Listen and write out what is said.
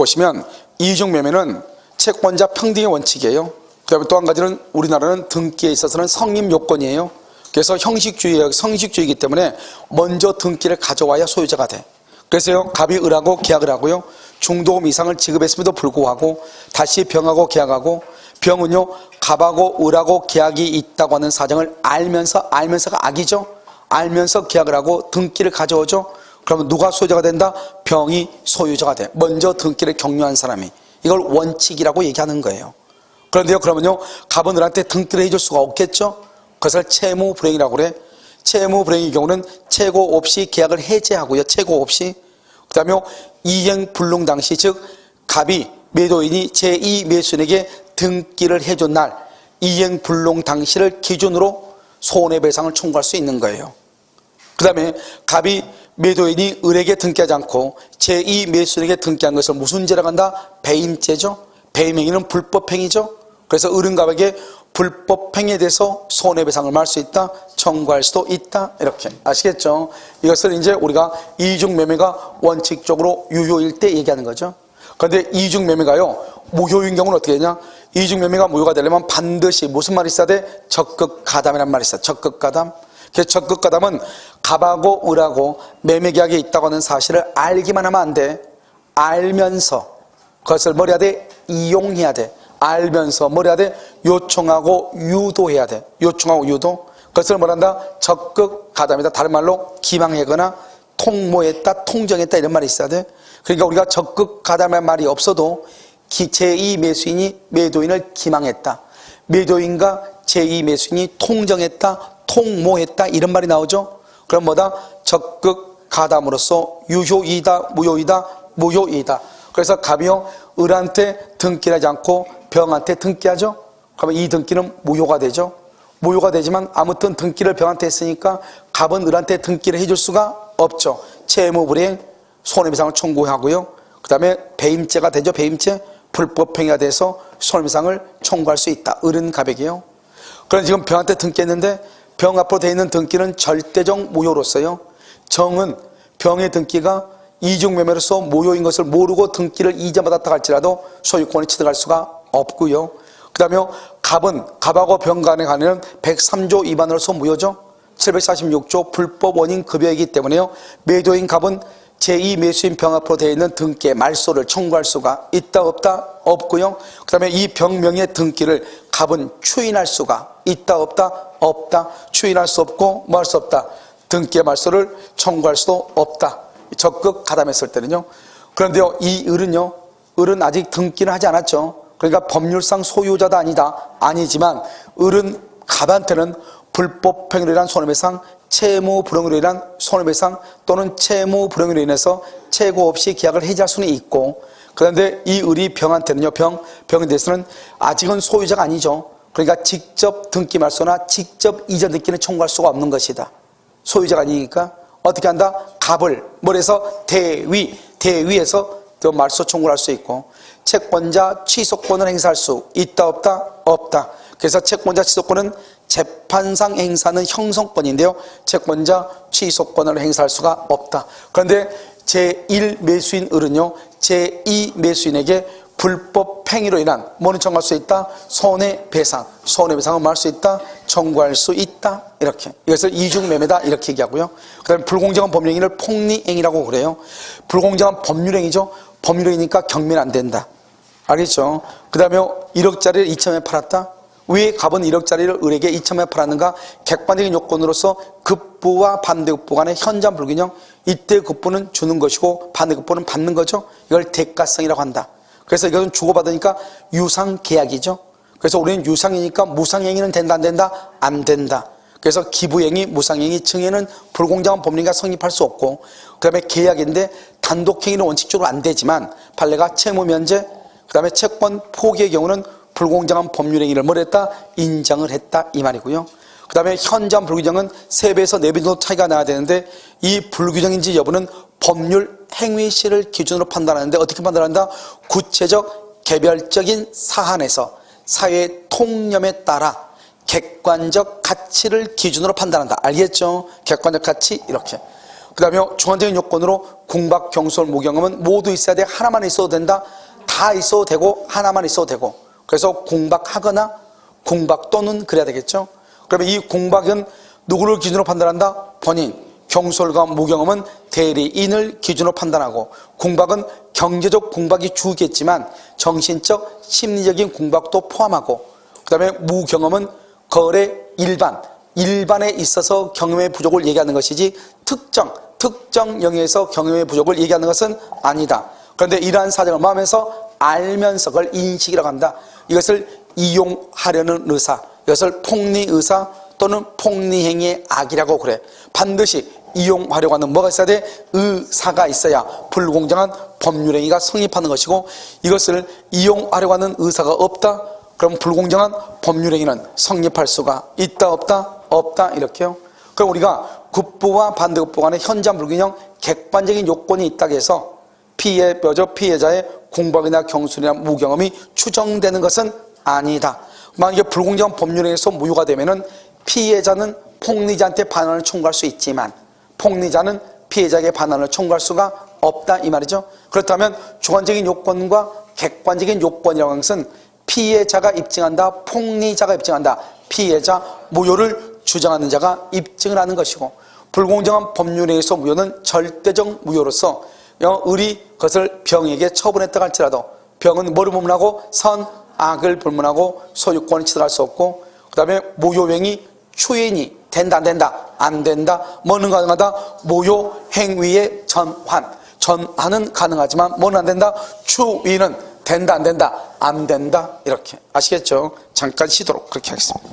보시면 이중매매는 채권자 평등의 원칙이에요. 그다음에 또 한 가지는 우리나라는 등기에 있어서는 성립 요건이에요. 그래서 형식주의이기 때문에 먼저 등기를 가져와야 소유자가 돼. 그래서요, 갑이 을하고 계약을 하고요, 중도금 이상을 지급했음에도 불구하고 다시 병하고 계약하고, 병은요 갑하고 을하고 계약이 있다고 하는 사정을 알면서가 악이죠. 알면서 계약을 하고 등기를 가져오죠. 그러면 누가 소유자가 된다? 병이 소유자가 돼. 먼저 등기를 격려한 사람이. 이걸 원칙이라고 얘기하는 거예요. 그런데요, 그러면요, 갑은 을한테 등기를 해줄 수가 없겠죠. 그것을 채무불행이라고 그래. 채무불행의 경우는 채고 없이 계약을 해제하고요, 채고 없이. 그 다음에 이행불능 당시, 즉 갑이 매도인이 제2 매수인에게 등기를 해준 날, 이행불능 당시를 기준으로 손해배상을 청구할 수 있는 거예요. 그 다음에 갑이 매도인이 을에게 등기하지 않고 제2 매수인에게 등기한 것을 무슨 죄라고 한다? 배임죄죠. 배임행위는 불법행위죠. 그래서 을은 갑에게 불법행위에 대해서 손해배상을 말할 수 있다, 청구할 수도 있다, 이렇게. 아시겠죠? 이것을 이제 우리가 이중매매가 원칙적으로 유효일 때 얘기하는 거죠. 그런데 이중매매가요, 무효인 경우는 어떻게 되냐? 이중매매가 무효가 되려면 반드시 무슨 말이 있어야 돼? 적극가담이란 말이 있어요. 적극가담. 그래서 적극가담은 갑하고 을하고 매매계약이 있다고 하는 사실을 알기만 하면 안 돼. 알면서 그것을 뭘 해야 돼? 이용해야 돼. 알면서 뭘 해야 돼? 요청하고 유도해야 돼. 요청하고 유도. 그것을 뭐란다? 적극가담이다. 다른 말로 기망하거나 통모했다, 통정했다, 이런 말이 있어야 돼. 그러니까 우리가 적극가담이라는 말이 없어도 제2 매수인이 매도인을 기망했다, 매도인과 제2 매수인이 통정했다, 통모했다, 이런 말이 나오죠. 그럼 뭐다? 적극가담으로써 유효이다, 무효이다, 무효이다. 그래서 갑이요, 을한테 등기를 하지 않고 병한테 등기하죠. 그러면 이 등기는 무효가 되죠. 무효가 되지만 아무튼 등기를 병한테 했으니까 갑은 을한테 등기를 해줄 수가 없죠. 채무불이행, 손해배상을 청구하고요. 그 다음에 배임죄가 되죠. 배임죄, 불법행위가 돼서 손해배상을 청구할 수 있다. 을은 갑에게요. 그런데 지금 병한테 등기했는데 병 앞으로 되어 있는 등기는 절대적 무효로서요, 정은 병의 등기가 이중매매로서 무효인 것을 모르고 등기를 이전받았다 할지라도 소유권을 취득할 수가 없고요. 그 다음에 갑은 갑하고 병 간의 관계는 103조 위반으로서 무효죠. 746조 불법 원인 급여이기 때문에요, 매도인 갑은 제2 매수인 병 앞으로 되어 있는 등기의 말소를 청구할 수가 있다, 없다? 없고요. 그 다음에 이 병명의 등기를 갑은 추인할 수가 있다, 없다? 없다. 추인할 수 없고 뭐 할 수 없다? 등기의 말소를 청구할 수도 없다. 적극 가담했을 때는요. 그런데요, 이 을은요, 을은 아직 등기는 하지 않았죠. 그러니까 법률상 소유자도 아니지만 을은 갑한테는 불법행위로 인한 손해배상, 채무불응으로 인한 손해배상 또는 채무불응으로 인해서 채고 없이 계약을 해지할 수는 있고, 그런데 이 을이 병한테는요, 병에 대해서는 아직은 소유자가 아니죠. 그러니까 직접 등기 말소나 직접 이전 등기는 청구할 수가 없는 것이다. 소유자가 아니니까 어떻게 한다? 갑을 뭘 해서 대위에서 또 말소 청구를 할 수 있고, 채권자 취소권을 행사할 수 있다, 없다? 없다. 그래서 채권자 취소권은 재판상 행사하는 형성권인데요, 채권자 취소권을 행사할 수가 없다. 그런데 제1 매수인 을은요, 제2 매수인에게 불법 행위로 인한 뭐는 청구할 수 있다? 손해배상을 뭐 할 수 있다? 청구할 수 있다. 이렇게. 이것을 이중매매다, 이렇게 얘기하고요. 그 다음에 불공정한 법률행위를 폭리행위라고 그래요. 불공정한 법률행위죠. 법률행위니까 경매는 안 된다. 알겠죠? 그 다음에 1억짜리를 2천에 팔았다. 왜 갑은 1억짜리를 을에게 2천에 팔았는가? 객관적인 요건으로서 급부와 반대급부 간의 현저한 불균형, 이때 급부는 주는 것이고 반대급부는 받는 거죠. 이걸 대가성이라고 한다. 그래서 이것은 주고받으니까 유상계약이죠. 그래서 우리는 유상이니까 무상행위는 된다, 안 된다? 안 된다. 그래서 기부행위, 무상행위, 증여는 불공정한 법리가 성립할 수 없고, 그 다음에 계약인데 단독행위는 원칙적으로 안 되지만 판례가 채무면제, 그 다음에 채권 포기의 경우는 불공정한 법률행위를 뭘 했다? 인정을 했다, 이 말이고요. 그 다음에 현저한 불규정은 3배에서 4배 정도 차이가 나야 되는데, 이 불규정인지 여부는 법률 행위시를 기준으로 판단하는데 어떻게 판단한다? 구체적 개별적인 사안에서 사회의 통념에 따라 객관적 가치를 기준으로 판단한다. 알겠죠? 객관적 가치, 이렇게. 그 그 다음에 주관적인 요건으로 공박, 경솔, 무경험은 모두 있어야 돼. 하나만 있어도 된다. 다 있어도 되고 하나만 있어도 되고. 그래서 공박하거나 공박 또는 그래야 되겠죠. 그러면 이 공박은 누구를 기준으로 판단한다? 본인. 경솔과 무경험은 대리인을 기준으로 판단하고, 공박은 경제적 공박이 주겠지만 정신적, 심리적인 공박도 포함하고, 그 다음에 무경험은 거래 일반에 있어서 경험의 부족을 얘기하는 것이지 특정 영역에서 경험의 부족을 얘기하는 것은 아니다. 그런데 이러한 사정을 마음에서 알면서 그걸 인식이라고 한다. 이것을 이용하려는 의사, 이것을 폭리의사 또는 폭리행위의 악이라고 그래. 반드시 이용하려고 하는 뭐가 있어야 돼? 의사가 있어야 불공정한 법률행위가 성립하는 것이고, 이것을 이용하려고 하는 의사가 없다? 그럼 불공정한 법률행위는 성립할 수가 있다 없다? 없다 이렇게요. 그럼 우리가 급부와 반대급부 간의 현장 불균형 객관적인 요건이 있다고 해서 피해자의 공박이나 경솔이나 무경험이 추정되는 것은 아니다. 만약에 불공정한 법률행위에서 무효가 되면은 피해자는 폭리자한테 반환을 청구할 수 있지만 폭리자는 피해자에게 반환을 청구할 수가 없다 이 말이죠. 그렇다면 주관적인 요건과 객관적인 요건이라고 하는 것은 피해자가 입증한다, 폭리자가 입증한다. 피해자 무효를 주장하는 자가 입증을 하는 것이고, 불공정한 법률행위에서 무효는 절대적 무효로서 을이 그것을 병에게 처분했다 할지라도 병은 뭐를 불문하고? 선악을 불문하고 소유권을 취득할 수 없고, 그 다음에 무효행위 추인이 된다 안 된다? 안 된다. 뭐는 가능하다? 무효 행위의 전환은 가능하지만 뭐는 안 된다? 추인은 된다 안 된다? 안 된다. 이렇게 아시겠죠? 잠깐 쉬도록 그렇게 하겠습니다.